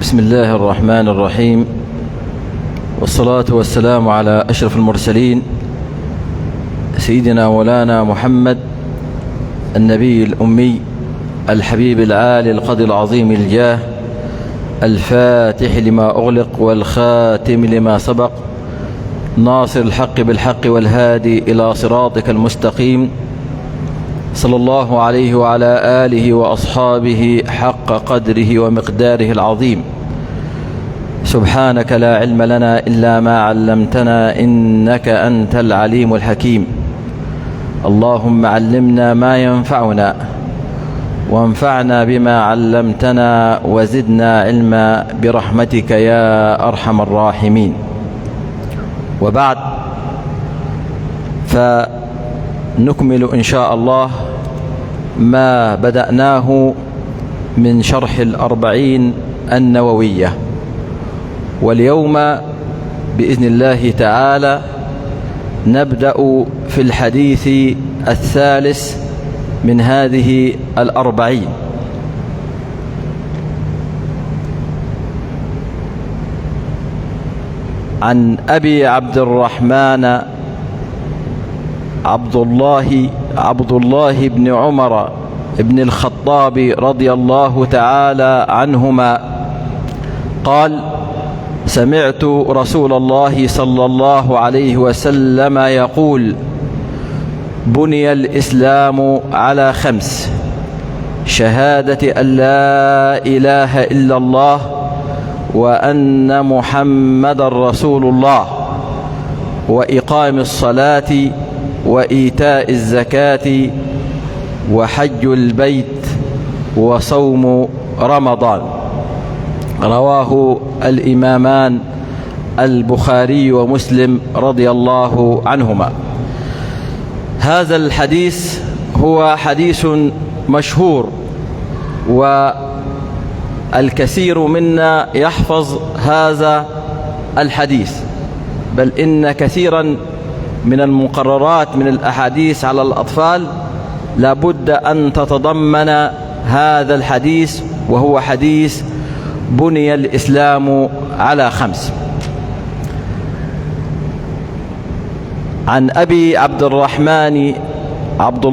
بسم الله الرحمن الرحيم، والصلاة والسلام على أشرف المرسلين سيدنا مولانا محمد النبي الأمي الحبيب العالي القدر العظيم الجاه الفاتح لما أغلق والخاتم لما سبق ناصر الحق بالحق والهادي إلى صراطك المستقيم، صلى الله عليه وعلى آله وأصحابه حق قدره ومقداره العظيم. سبحانك لا علم لنا إلا ما علمتنا إنك أنت العليم الحكيم. اللهم علمنا ما ينفعنا وانفعنا بما علمتنا وزدنا علما برحمتك يا أرحم الراحمين. وبعد، فنكمل إن شاء الله ما بدأناه من شرح الأربعين النووية، واليوم بإذن الله تعالى نبدأ في الحديث الثالث من هذه الأربعين. عن أبي عبد الرحمن عبد الله بن عمر بن الخطاب رضي الله تعالى عنهما قال: سمعت رسول الله صلى الله عليه وسلم يقول: بني الإسلام على 5: شهادة أن لا إله إلا الله وأن محمد رسول الله، وإقام الصلاة وإيتاء الزكاة وحج البيت وصوم رمضان. رواه الإمامان البخاري ومسلم رضي الله عنهما. هذا الحديث هو حديث مشهور، والكثير منا يحفظ هذا الحديث، بل إن كثيرا من المقررات من الأحاديث على الأطفال لابد أن تتضمن هذا الحديث، وهو حديث بني الإسلام على 5. عن أبي عبد الرحمن عبد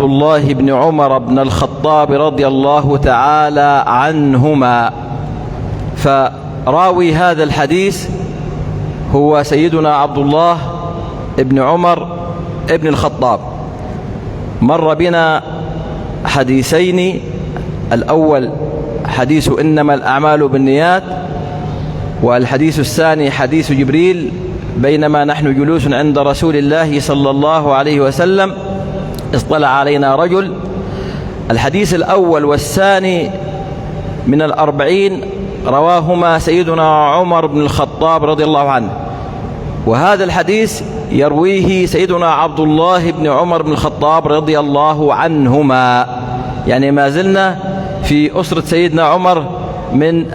الله بن عمر بن الخطاب رضي الله تعالى عنهما، فراوي هذا الحديث هو سيدنا عبد الله بن عمر بن الخطاب. مر بنا حديثين، الأول حديث إنما الأعمال بالنيات، والحديث الثاني حديث جبريل بينما نحن جلوس عند رسول الله صلى الله عليه وسلم اطلع علينا رجل. الحديث الأول والثاني من الأربعين رواهما سيدنا عمر بن الخطاب رضي الله عنه، وهذا الحديث يرويه سيدنا عبد الله بن عمر بن الخطاب رضي الله عنهما. يعني ما زلنا في أسرة سيدنا عمر من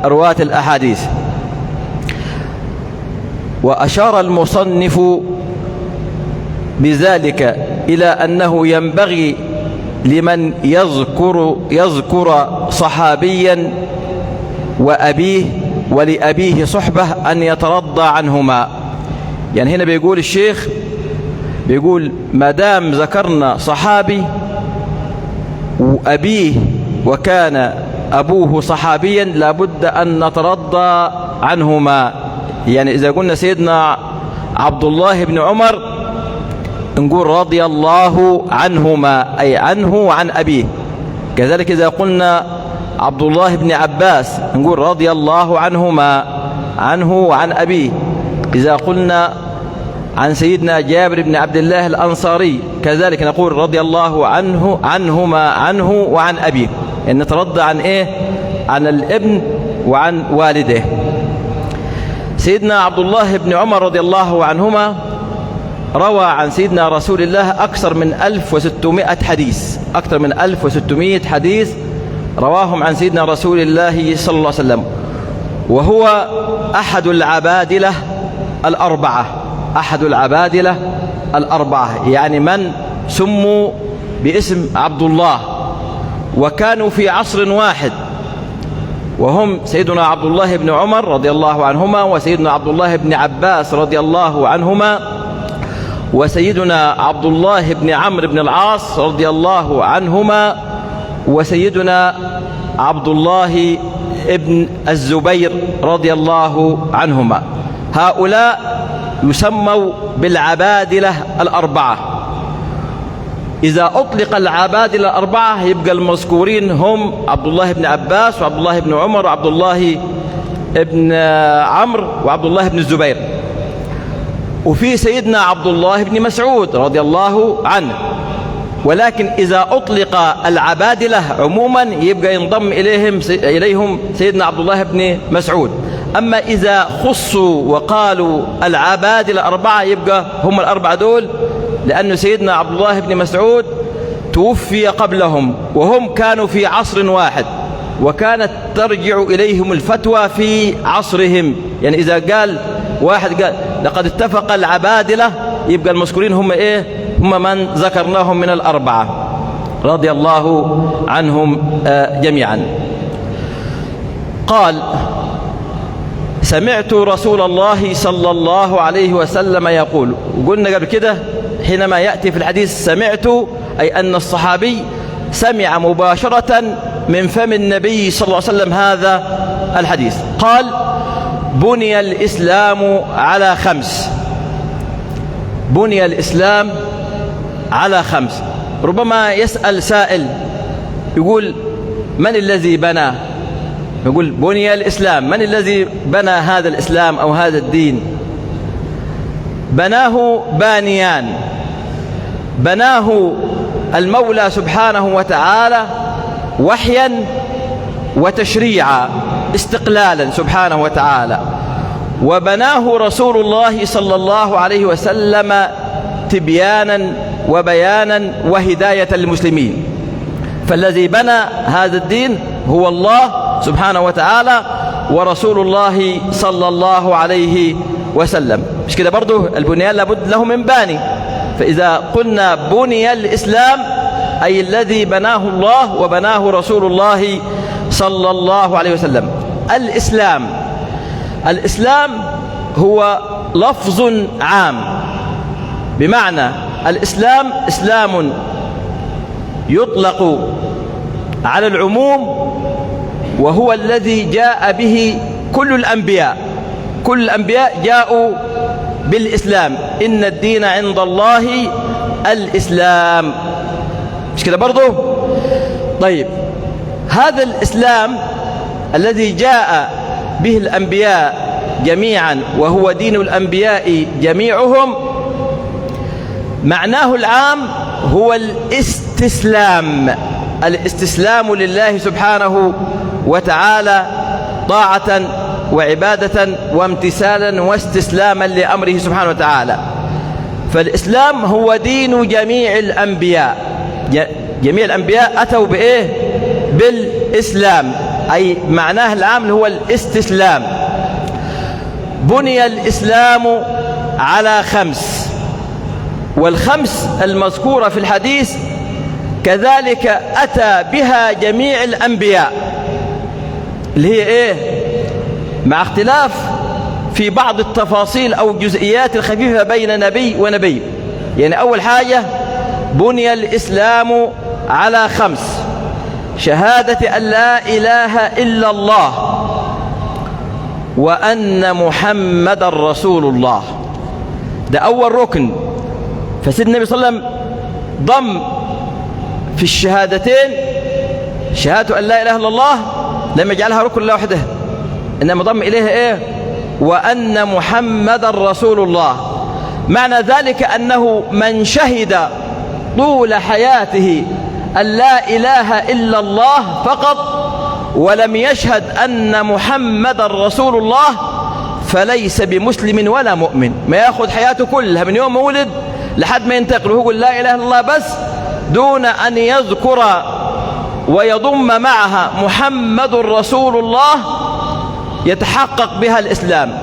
رواة الأحاديث. وأشار المصنف بذلك إلى أنه ينبغي لمن يذكر صحابيا وأبيه ولأبيه صحبة أن يترضى عنهما. يعني هنا بيقول الشيخ، بيقول ما دام ذكرنا صحابي وأبيه وكان أبوه صحابيا لابد أن نترضى عنهما. يعني إذا قلنا سيدنا عبد الله بن عمر نقول رضي الله عنهما، أي عنه وعن أبيه. كذلك إذا قلنا عبد الله بن عباس نقول رضي الله عنهما، عنه وعن أبيه. إذا قلنا عن سيدنا جابر بن عبد الله الأنصاري كذلك نقول رضي الله عنهما، عنه وعن أبيه. إن نترضى عن إيه؟ عن الابن وعن والده. سيدنا عبد الله بن عمر رضي الله عنهما روى عن سيدنا رسول الله أكثر من 1600 حديث، أكثر من 1600 حديث رواهم عن سيدنا رسول الله صلى الله عليه وسلم، وهو أحد العبادلة الأربعة، أحد العبادلة الأربعة، يعني من سموا باسم عبد الله، وكانوا في عصر واحد، وهم سيدنا عبد الله بن عمر رضي الله عنهما، وسيدنا عبد الله بن عباس رضي الله عنهما، وسيدنا عبد الله بن عمرو بن العاص رضي الله عنهما، وسيدنا عبد الله ابن الزبير رضي الله عنهما. هؤلاء يسموا بالعبادلة الأربعة. إذا أطلق العبادلة الأربعة يبقى المذكورين هم عبد الله بن عباس وعبد الله بن عمر وعبد الله بن عمرو وعبد الله بن الزبير، وفي سيدنا عبد الله بن مسعود رضي الله عنه. ولكن إذا أطلق العبادلة عموما يبقى ينضم إليهم سيدنا عبد الله بن مسعود. أما إذا خصوا وقالوا العبادلة أربعة يبقى هم الأربعة دول، لأن سيدنا عبد الله بن مسعود توفي قبلهم وهم كانوا في عصر واحد، وكانت ترجع إليهم الفتوى في عصرهم. يعني إذا قال واحد قال لقد اتفق العبادلة يبقى المذكورين هم إيه؟ هم من ذكرناهم من الأربعة رضي الله عنهم جميعا. قال: سمعت رسول الله صلى الله عليه وسلم يقول. وقلنا قبل كده حينما يأتي في الحديث سمعت أي أن الصحابي سمع مباشرة من فم النبي صلى الله عليه وسلم هذا الحديث. قال: بني الإسلام على خمس. بني الإسلام على خمس. ربما يسأل سائل يقول: من الذي بنى؟ يقول: بني الإسلام، من الذي بنى هذا الإسلام أو هذا الدين؟ بناه بانيان: بناه المولى سبحانه وتعالى وحيا وتشريعا استقلالا سبحانه وتعالى، وبناه رسول الله صلى الله عليه وسلم تبيانا وبيانا وهداية للمسلمين. فالذي بنى هذا الدين هو الله سبحانه وتعالى ورسول الله صلى الله عليه وسلم. مش كده برضو البنيان لابد له من باني. فإذا قلنا بني الإسلام أي الذي بناه الله وبناه رسول الله صلى الله عليه وسلم. الإسلام هو لفظ عام، بمعنى الإسلام إسلام يطلق على العموم، وهو الذي جاء به كل الأنبياء. كل الأنبياء جاءوا بالإسلام. إن الدين عند الله الإسلام. مش كده برضو؟ طيب، هذا الإسلام الذي جاء به الأنبياء جميعا وهو دين الأنبياء جميعهم، معناه العام هو الاستسلام لله سبحانه وتعالى طاعة وعبادة وامتثالا واستسلاما لأمره سبحانه وتعالى. فالإسلام هو دين جميع الأنبياء. جميع الأنبياء أتوا بإيه؟ بالإسلام، أي معناه العام هو الاستسلام. بني الإسلام على خمس، والخمس المذكورة في الحديث كذلك أتى بها جميع الأنبياء، اللي هي إيه؟ مع اختلاف في بعض التفاصيل أو الجزئيات الخفيفة بين نبي ونبي. يعني أول حاجة بني الإسلام على خمس: شهادة أن لا إله إلا الله وأن محمد رسول الله. ده أول ركن. فسيدنا النبي صلى الله عليه وسلم ضم في الشهادتين شهادة أن لا إله إلا الله، لم يجعلها ركن لوحده، إنما ضم إليها إيه؟ وأن محمد رسول الله. معنى ذلك أنه من شهد طول حياته أن لا إله إلا الله فقط ولم يشهد أن محمد رسول الله فليس بمسلم ولا مؤمن. ما يأخذ حياته كلها من يوم ولد لحد ما ينتقل وهو يقول لا إله إلا الله بس، دون أن يذكر ويضم معها محمد رسول الله يتحقق بها الإسلام،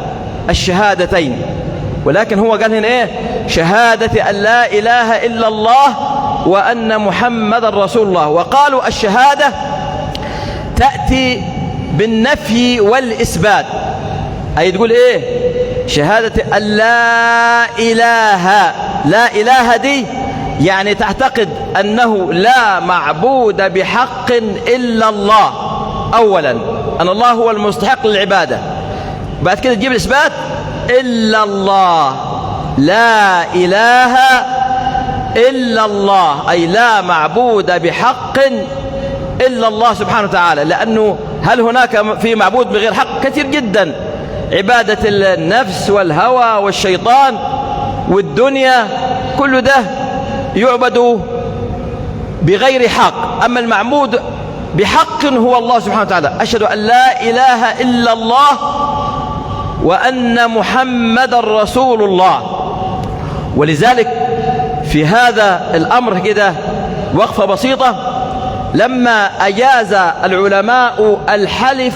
الشهادتين. ولكن هو قال هنا إيه؟ شهادة أن لا إله إلا الله وأن محمد رسول الله. وقالوا الشهادة تأتي بالنفي والإثبات. أي تقول إيه؟ شهادة أن لا إله، لا إله دي يعني تعتقد أنه لا معبود بحق إلا الله أولا، أن الله هو المستحق للعبادة. بعد كده تجيب الإثبات إلا الله، لا إله إلا الله، أي لا معبود بحق إلا الله سبحانه وتعالى. لأنه هل هناك في معبود بغير حق؟ كثير جدا، عبادة النفس والهوى والشيطان والدنيا كل ده يعبد بغير حق. أما المعبود بحق هو الله سبحانه وتعالى. أشهد أن لا إله إلا الله وأن محمد رسول الله. ولذلك في هذا الأمر كده وقفة بسيطة، لما أجاز العلماء الحلف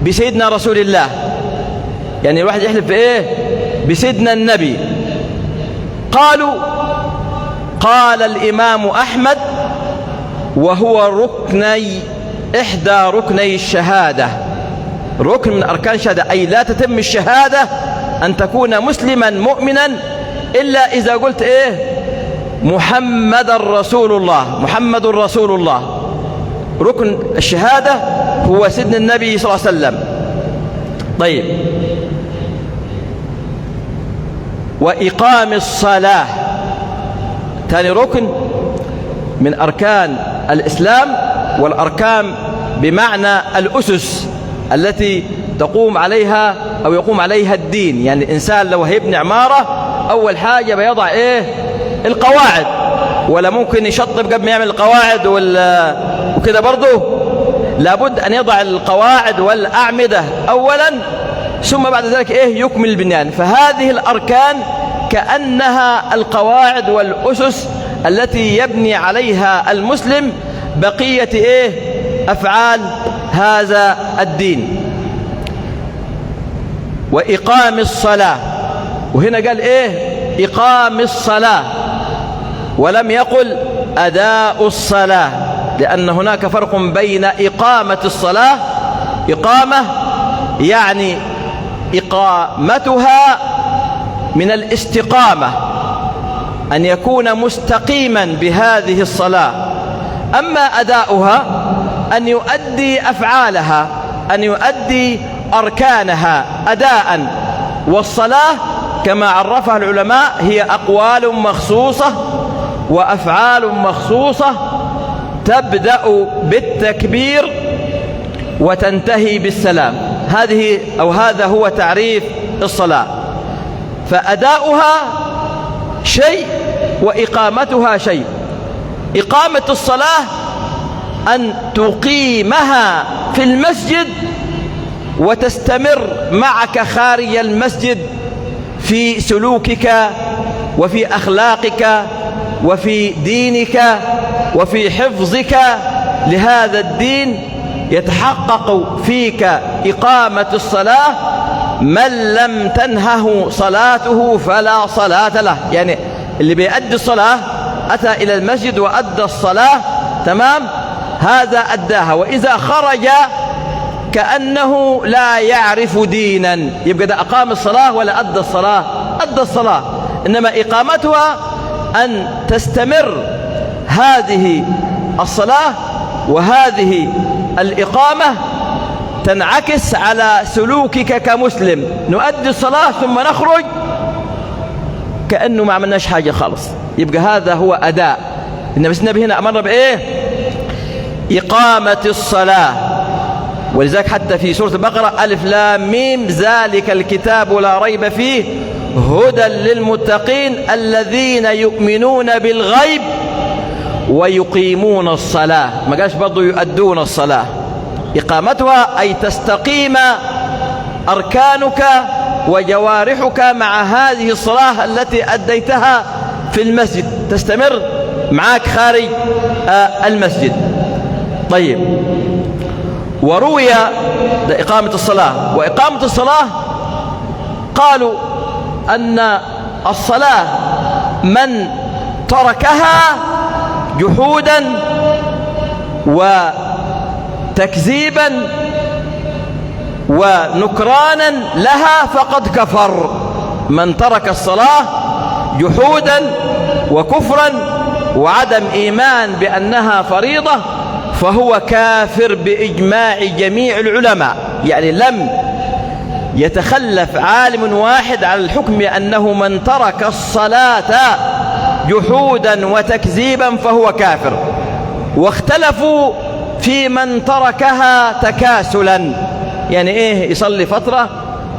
بسيدنا رسول الله، يعني الواحد يحلف بإيه؟ بسيدنا النبي. قال الإمام أحمد وهو إحدى ركني الشهادة، ركن من أركان الشهادة، أي لا تتم الشهادة أن تكون مسلما مؤمنا إلا إذا قلت إيه؟ محمد رسول الله، محمد رسول الله. ركن الشهادة هو سيدنا النبي صلى الله عليه وسلم. طيب، وإقام الصلاة ثاني ركن من أركان الإسلام، والأركان بمعنى الأسس التي تقوم عليها أو يقوم عليها الدين. يعني الإنسان لو هيبني عمارة أول حاجة بيضع إيه؟ القواعد، ولا ممكن يشطب قبل ما يعمل القواعد وكده برضه؟ لابد أن يضع القواعد والأعمدة أولا، ثم بعد ذلك إيه؟ يكمل البنيان. فهذه الأركان كأنها القواعد والأسس التي يبني عليها المسلم بقية إيه؟ أفعال هذا الدين. وإقام الصلاة، وهنا قال إيه؟ إقام الصلاة، ولم يقل أداء الصلاة، لأن هناك فرق بين إقامة الصلاة، إقامة يعني إقامتها من الاستقامة، أن يكون مستقيما بهذه الصلاة. أما أداؤها أن يؤدي أفعالها، أن يؤدي أركانها أداء. والصلاة كما عرفها العلماء هي أقوال مخصوصة وأفعال مخصوصة تبدأ بالتكبير وتنتهي بالسلام. هذا هو تعريف الصلاة. فأداؤها شيء وإقامتها شيء. إقامة الصلاة أن تقيمها في المسجد وتستمر معك خارج المسجد في سلوكك وفي أخلاقك وفي دينك وفي حفظك لهذا الدين. يتحقق فيك إقامة الصلاة. من لم تنهه صلاته فلا صلاة له. يعني اللي بيأدي الصلاة أتى إلى المسجد وأدى الصلاة تمام، هذا أداها. وإذا خرج كأنه لا يعرف دينا، يبقى ده أقام الصلاة ولا أدى الصلاة؟ أدى الصلاة. إنما إقامتها أن تستمر هذه الصلاة وهذه الإقامة تنعكس على سلوكك كمسلم. نؤدي الصلاة ثم نخرج كأنه ما عملناش حاجة خالص، يبقى هذا هو أداء. النبي هنا أمر بإيه؟ إقامة الصلاة. ولذلك حتى في سورة البقرة ألف لام ميم ذلك الكتاب لا ريب فيه هدى للمتقين الذين يؤمنون بالغيب ويقيمون الصلاة. ما قالش برضو يؤدون الصلاة. إقامتها أي تستقيم أركانك وجوارحك مع هذه الصلاة التي أديتها في المسجد، تستمر معك خارج المسجد. طيب، وروي إقامة الصلاة. وإقامة الصلاة قالوا أن الصلاة من تركها جحودا وتكذيبا ونكرانا لها فقد كفر. من ترك الصلاة جحودا وكفرا وعدم إيمان بأنها فريضة فهو كافر بإجماع جميع العلماء. يعني لم يتخلف عالم واحد على الحكم أنه من ترك الصلاة جحودا وتكذيبا فهو كافر. واختلفوا في من تركها تكاسلا، يعني إيه يصلي فترة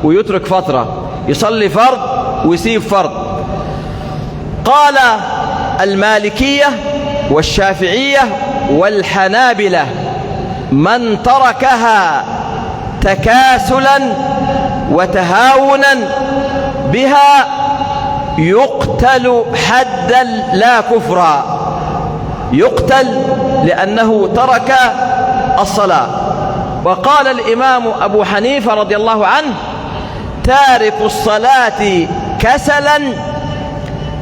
ويترك فترة، يصلي فرض ويسيب فرض. قال المالكية والشافعية والحنابلة من تركها تكاسلا وتهاونا بها يقتل حدا لا كفرا، يقتل لأنه ترك الصلاة. وقال الإمام أبو حنيفة رضي الله عنه تارك الصلاة كسلا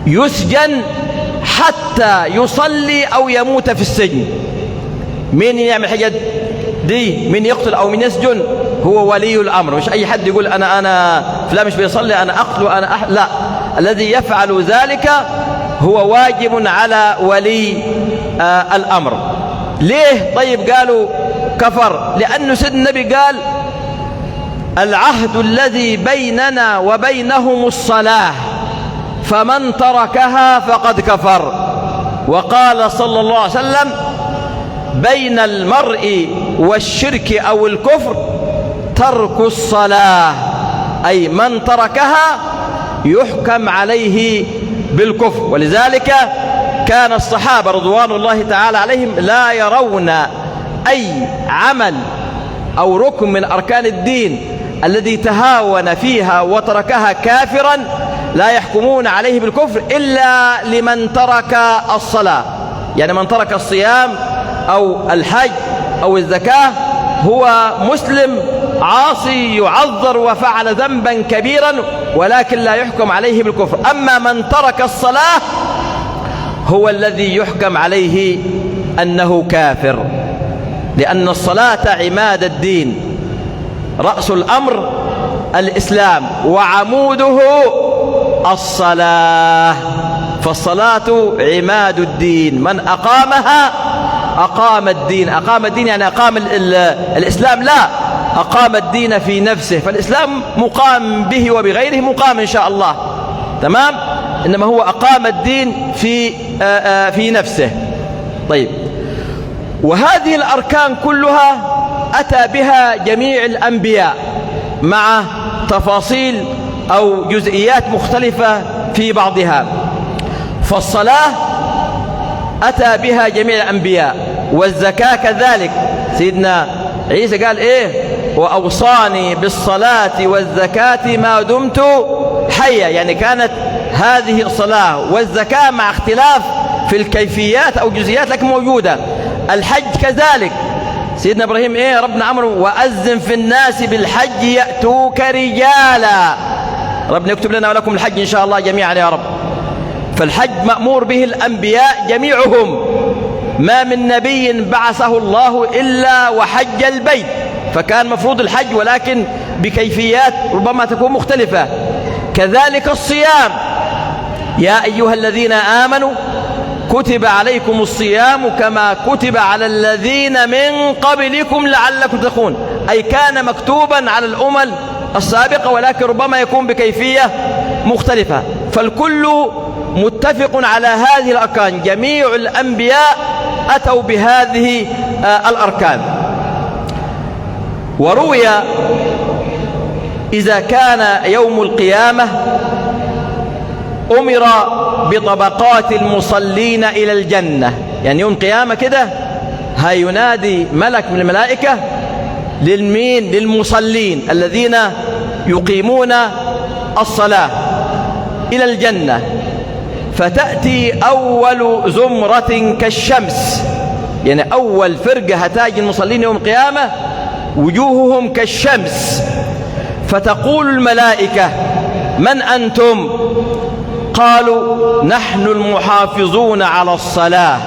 يسجن حتى يصلي أو يموت في السجن. مين يعمل حاجة دي؟ مين يقتل أو مين يسجن؟ هو ولي الأمر، مش أي حد يقول أنا فلان مش بيصلي أنا أقتل أنا لا، الذي يفعل ذلك هو واجب على ولي الأمر. ليه طيب قالوا كفر؟ لأنه سيدنا النبي قال العهد الذي بيننا وبينهم الصلاة فمن تركها فقد كفر. وقال صلى الله عليه وسلم بين المرء والشرك أو الكفر ترك الصلاة، أي من تركها يحكم عليه بالكفر. ولذلك كان الصحابة رضوان الله تعالى عليهم لا يرون أي عمل أو ركن من أركان الدين الذي تهاون فيها وتركها كافرا لا يحكمون عليه بالكفر إلا لمن ترك الصلاة. يعني من ترك الصيام أو الحج أو الزكاة هو مسلم عاصي يعذر وفعل ذنبا كبيرا ولكن لا يحكم عليه بالكفر. أما من ترك الصلاة هو الذي يحكم عليه أنه كافر، لأن الصلاة عماد الدين، رأس الأمر الإسلام وعموده الصلاة، فالصلاة عماد الدين. من أقامها أقام الدين. أقام الدين يعني أقام الإسلام، لا، أقام الدين في نفسه، فالإسلام مقام به وبغيره مقام إن شاء الله، تمام، إنما هو أقام الدين في نفسه. طيب، وهذه الأركان كلها أتى بها جميع الأنبياء مع تفاصيل أو جزئيات مختلفة في بعضها. فالصلاة أتى بها جميع الأنبياء، والزكاة كذلك. سيدنا عيسى قال إيه؟ وأوصاني بالصلاة والزكاة ما دمت حيا. يعني كانت هذه الصلاة والزكاة مع اختلاف في الكيفيات أو جزئيات لكن موجودة. الحج كذلك، سيدنا إبراهيم إيه؟ ربنا أمره وأذن في الناس بالحج يأتوك رجالا. ربنا يكتب لنا ولكم الحج إن شاء الله جميعا يا رب. فالحج مأمور به الأنبياء جميعهم، ما من نبي بعثه الله إلا وحج البيت، فكان مفروض الحج ولكن بكيفيات ربما تكون مختلفة. كذلك الصيام، يا أيها الذين آمنوا كتب عليكم الصيام كما كتب على الذين من قبلكم لعلكم تتقون، أي كان مكتوبا على الأمم السابقة ولكن ربما يكون بكيفية مختلفة. فالكل متفق على هذه الأركان، جميع الأنبياء أتوا بهذه الأركان. وروي إذا كان يوم القيامة أمر بطبقات المصلين إلى الجنة. يعني يوم القيامة كده هينادي ملك من الملائكة للمين؟ للمصلين الذين يقيمون الصلاة إلى الجنة، فتأتي أول زمرة كالشمس. يعني أول فرقة هتاجي المصلين يوم القيامة وجوههم كالشمس، فتقول الملائكة من أنتم؟ قالوا نحن المحافظون على الصلاة.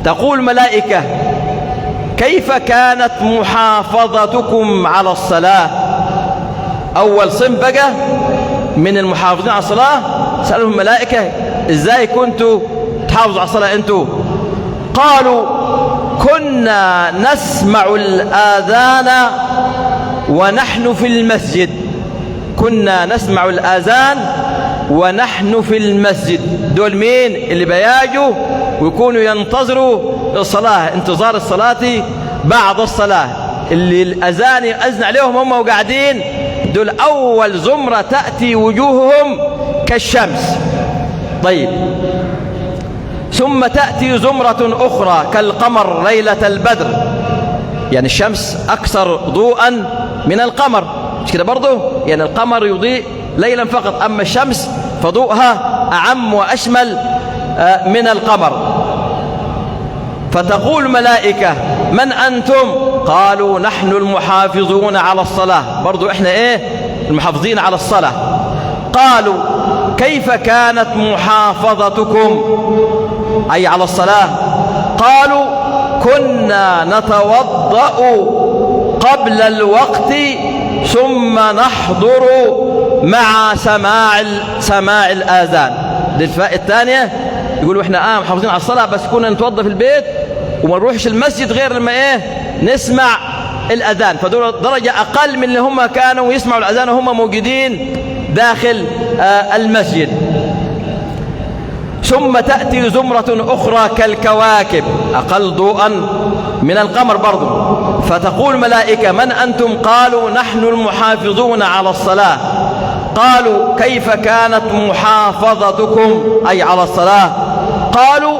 تقول الملائكة كيف كانت محافظتكم على الصلاة؟ أول صنف بقى من المحافظين على الصلاة سألهم الملائكة إزاي كنتوا تحافظوا على الصلاة أنتوا؟ قالوا كنا نسمع الآذان ونحن في المسجد. كنا نسمع الآذان ونحن في المسجد. دول مين اللي بياجوا ويكونوا ينتظروا الصلاة، انتظار الصلاة بعد الصلاة، اللي الأذان يأذن عليهم هم وقاعدين، دول أول زمرة تأتي وجوههم كالشمس. طيب، ثم تأتي زمرة أخرى كالقمر ليلة البدر، يعني الشمس أكثر ضوءا من القمر، مش كده برضه؟ يعني القمر يضيء ليلا فقط، أما الشمس فضوءها أعم وأشمل من القمر. فتقول الملائكة من أنتم؟ قالوا نحن المحافظون على الصلاة، برضو إحنا إيه؟ المحافظين على الصلاة. قالوا كيف كانت محافظتكم أي على الصلاة؟ قالوا كنا نتوضأ قبل الوقت ثم نحضر مع سماع الآذان. دي الفائدة الثانية، يقولوا إحنا محافظين على الصلاة بس كنا نتوضأ في البيت وما نروحش المسجد غير لما نسمع الأذان، فدول درجة أقل من اللي هم كانوا يسمعوا الأذان وهم موجودين داخل المسجد. ثم تأتي زمرة أخرى كالكواكب أقل ضوءا من القمر برضو، فتقول الملائكة من أنتم؟ قالوا نحن المحافظون على الصلاة. قالوا كيف كانت محافظتكم أي على الصلاة؟ قالوا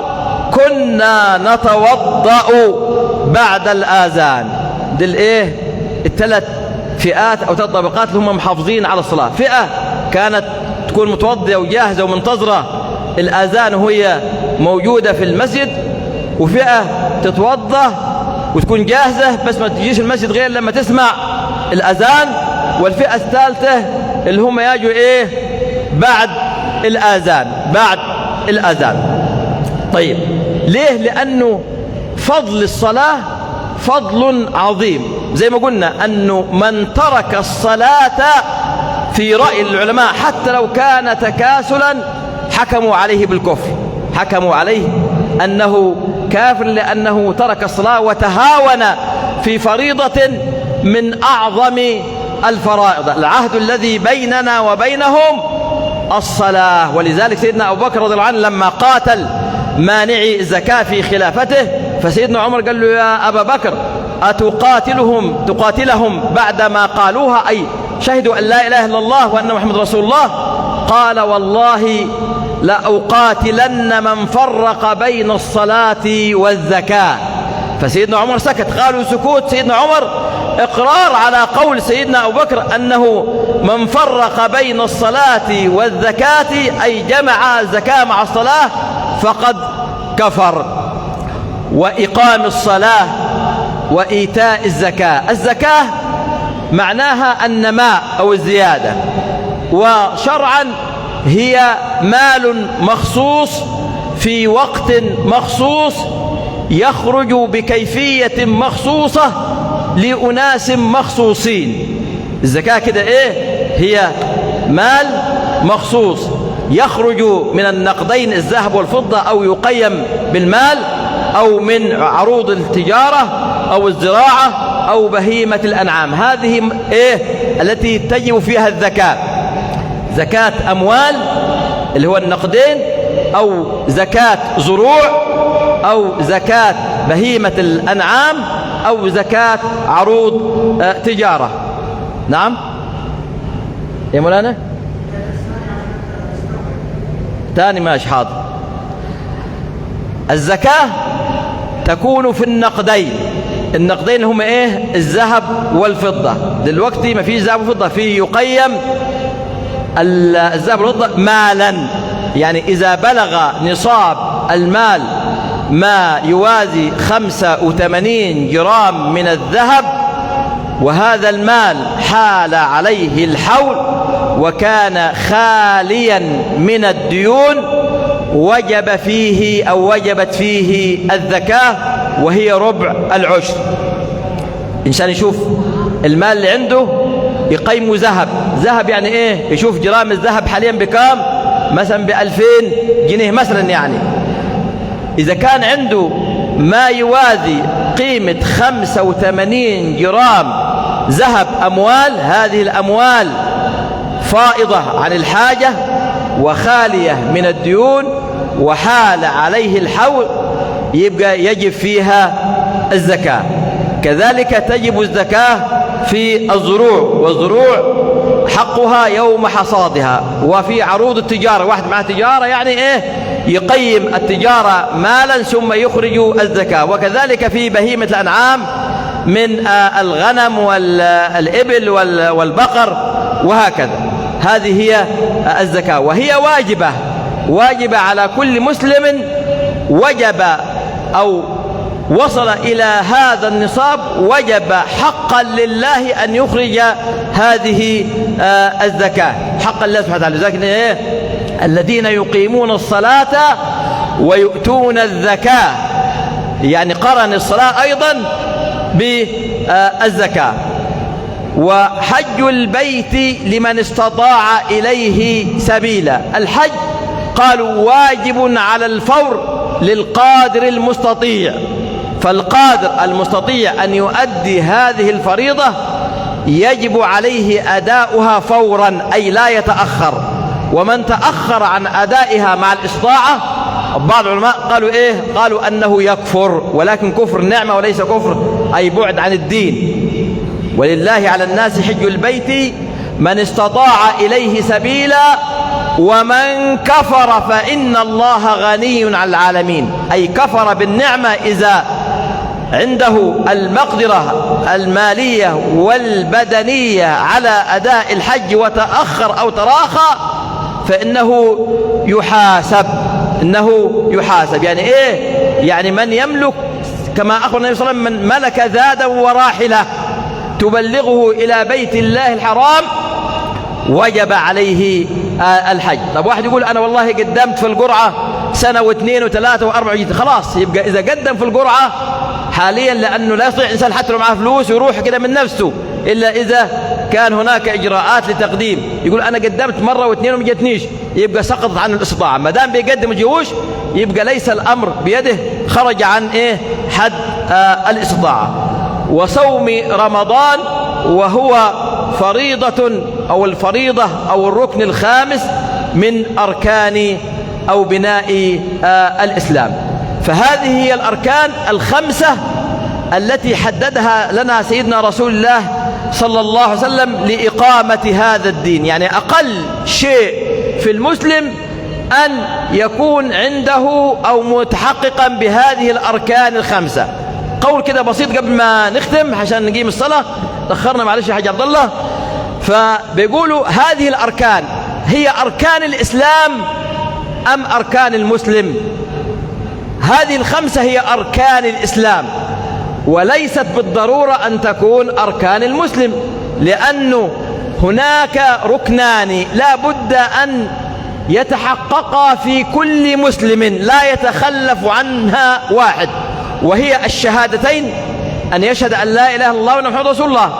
كنا نتوضأ بعد الآذان. دي الايه؟ الثلاث فئات أو ثلاث طبقات اللي هم محافظين على الصلاة. فئة كانت تكون متوضئة وجاهزة ومنتظرة الآذان وهي موجودة في المسجد، وفئة تتوضأ وتكون جاهزة بس ما تجيش المسجد غير لما تسمع الأذان، والفئة الثالثة اللي هم يجوا إيه؟ بعد الآذان. طيب، ليه؟ لأنه فضل الصلاة فضل عظيم، زي ما قلنا أنه من ترك الصلاة في رأي العلماء حتى لو كان تكاسلا حكموا عليه بالكفر، حكموا عليه أنه كافر لأنه ترك الصلاة وتهاون في فريضة من أعظم الفرائض. العهد الذي بيننا وبينهم الصلاة. ولذلك سيدنا أبو بكر رضي الله عنه لما قاتل مانعي الزكاة في خلافته، فسيدنا عمر قال له يا أبا بكر تقاتلهم بعدما قالوها أي شهدوا أن لا إله إلا الله وأن محمد رسول الله؟ قال والله لأقاتلن من فرق بين الصلاة والزكاة. فسيدنا عمر سكت. قالوا سكوت سيدنا عمر إقرار على قول سيدنا أبو بكر أنه من فرق بين الصلاة والزكاة أي جمع الزكاة مع الصلاة فقد كفر. وإقام الصلاة وإيتاء الزكاة. الزكاة معناها النماء أو الزيادة، وشرعا هي مال مخصوص في وقت مخصوص يخرج بكيفية مخصوصة لأناس مخصوصين. الزكاة كده إيه؟ هي مال مخصوص يخرج من النقدين الذهب والفضة أو يقيم بالمال أو من عروض التجارة أو الزراعة أو بهيمة الأنعام. هذه إيه التي تجب فيها الزكاة؟ زكاة أموال اللي هو النقدين، أو زكاة زروع، أو زكاة بهيمة الأنعام، أو زكاة عروض تجارة. نعم يا مولانا؟ تاني ماشي حاضر. الزكاة تكون في النقدين. النقدين هم ايه؟ الذهب والفضة. دلوقتي ما فيش ذهب وفضة، فيه يقيم الذهب والفضة مالا، يعني إذا بلغ نصاب المال ما يوازي 85 جرام من الذهب، وهذا المال حال عليه الحول وكان خاليا من الديون، وجب فيه أو وجبت فيه الزكاة وهي ربع العشر. إنسان يشوف المال اللي عنده يقيمه ذهب. ذهب يعني إيه؟ يشوف جرام الذهب حاليا بكام؟ مثلا ب2000 جنيه مثلا. يعني إذا كان عنده ما يوازي قيمة 85 جرام ذهب أموال، هذه الأموال فائضة عن الحاجة وخالية من الديون وحال عليه الحول، يبقى يجب فيها الزكاة. كذلك تجب الزكاة في الزروع، والزروع حقها يوم حصادها. وفي عروض التجارة، واحد مع تجارة يعني إيه؟ يقيم التجارة مالا ثم يخرج الزكاة. وكذلك في بهيمة الأنعام من الغنم والإبل والبقر وهكذا. هذه هي الزكاة، وهي واجبة على كل مسلم وجب أو وصل إلى هذا النصاب، وجب حقا لله أن يخرج هذه الزكاة، حقا لله سبحانه وتعالى. لذلك إيه؟ الذين يقيمون الصلاة ويؤتون الزكاة، يعني قرن الصلاة أيضا بالزكاة. وحج البيت لمن استطاع إليه سبيلا. الحج قالوا واجب على الفور للقادر المستطيع، فالقادر المستطيع أن يؤدي هذه الفريضة يجب عليه أداؤها فورا، أي لا يتأخر. ومن تأخر عن أدائها مع الاستطاعة، بعض العلماء قالوا إيه؟ قالوا أنه يكفر، ولكن كفر نعمة وليس كفر أي بعد عن الدين. ولله على الناس حج البيت من استطاع إليه سبيلا ومن كفر فإن الله غني عن العالمين. أي كفر بالنعمة إذا عنده المقدرة المالية والبدنية على أداء الحج وتأخر أو تراخى فإنه يحاسب. يعني إيه؟ يعني من يملك، كما أخبر النبي صلى الله عليه وسلم، من ملك زادا وراحلة تبلغه إلى بيت الله الحرام وجب عليه الحج. طب واحد يقول أنا والله قدمت في القرعة سنة واثنين وثلاثة وأربعة جيت، خلاص يبقى إذا قدم في القرعة حاليا، لأنه لا يستطيع إنسان حتى لو معه فلوس يروح كده من نفسه إلا إذا كان هناك إجراءات لتقديم. يقول أنا قدمت مرة واثنين وما جتنيش، يبقى سقطت عنه الاستطاعة. ما دام بيقدم الجيوش يبقى ليس الأمر بيده، خرج عن إيه؟ حد الاستطاعة. وصوم رمضان وهو فريضة أو الفريضة أو الركن الخامس من أركان أو بناء الإسلام. فهذه هي الأركان الخمسة التي حددها لنا سيدنا رسول الله صلى الله عليه وسلم لإقامة هذا الدين. يعني أقل شيء في المسلم أن يكون عنده أو متحققا بهذه الأركان الخمسة. قول كده بسيط قبل ما نختم عشان نقيم الصلاة، تأخرنا معلش يا حاج عبد الله. فبيقولوا هذه الأركان هي أركان الإسلام أم أركان المسلم؟ هذه الخمسة هي أركان الإسلام، وليست بالضرورة أن تكون أركان المسلم، لأنه هناك ركنان لا بد أن يتحققا في كل مسلم لا يتخلف عنها واحد، وهي الشهادتين، أن يشهد أن لا إله إلا الله وأن محمد رسول الله،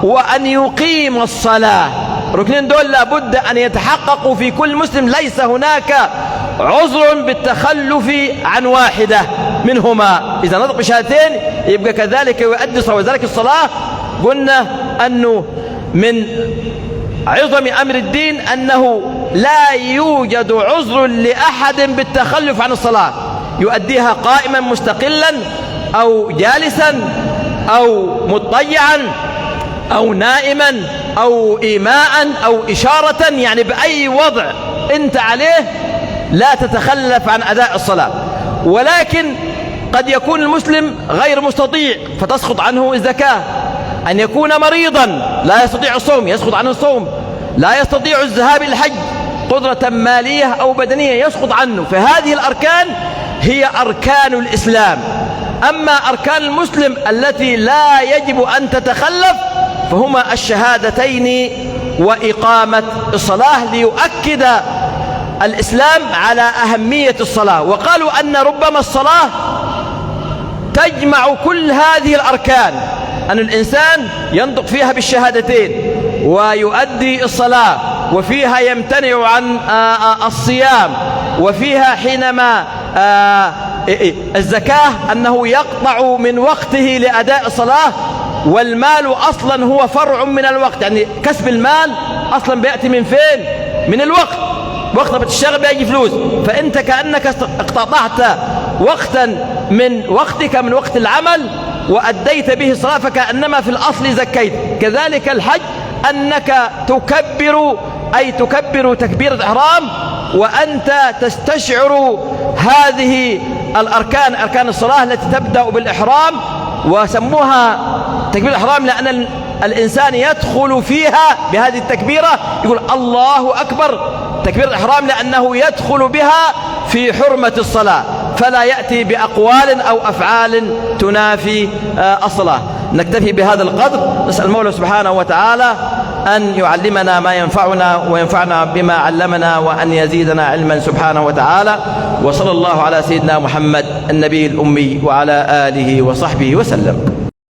وأن يقيم الصلاة. ركنين دول لا بد أن يتحققوا في كل مسلم، ليس هناك عذر بالتخلف عن واحدة منهما. إذا نطق بشهادتين يبقى كذلك يؤدي صلاة. وذلك الصلاة قلنا أنه من عظم أمر الدين أنه لا يوجد عذر لأحد بالتخلف عن الصلاة، يؤديها قائما مستقلا أو جالسا أو مضطجعا أو نائما أو إيماء أو إشارة، يعني بأي وضع أنت عليه لا تتخلف عن أداء الصلاة. ولكن قد يكون المسلم غير مستطيع فتسقط عنه الزكاة، أن يكون مريضا لا يستطيع الصوم يسقط عنه الصوم، لا يستطيع الذهاب إلى الحج قدرة مالية أو بدنية يسقط عنه. فهذه الأركان هي أركان الإسلام. أما أركان المسلم التي لا يجب أن تتخلف فهما الشهادتين وإقامة الصلاة، ليؤكد الإسلام على أهمية الصلاة. وقالوا أن ربما الصلاة تجمع كل هذه الأركان، أن الإنسان ينطق فيها بالشهادتين ويؤدي الصلاة، وفيها يمتنع عن الصيام، وفيها حينما الزكاة أنه يقطع من وقته لأداء الصلاة، والمال أصلا هو فرع من الوقت، يعني كسب المال أصلا بيأتي من فين؟ من الوقت، وقت ما بتشتغل بيجي فلوس، فأنت كأنك اقتطعت وقتا من وقتك من وقت العمل وأديت به الصلاة، فكأنما في الأصل زكيت. كذلك الحج، أنك تكبر، أي تكبر تكبيرة إحرام وأنت تستشعر هذه الأركان، أركان الصلاة التي تبدأ بالإحرام، وسموها تكبيرة الإحرام لأن الإنسان يدخل فيها بهذه التكبيرة، يقول الله أكبر، تكبيرة الإحرام لأنه يدخل بها في حرمة الصلاة، فلا يأتي بأقوال أو أفعال تنافي الصلاة. نكتفي بهذا القدر، نسأل المولى سبحانه وتعالى أن يعلمنا ما ينفعنا وينفعنا بما علمنا، وأن يزيدنا علما سبحانه وتعالى. وصلى الله على سيدنا محمد النبي الأمي وعلى آله وصحبه وسلم.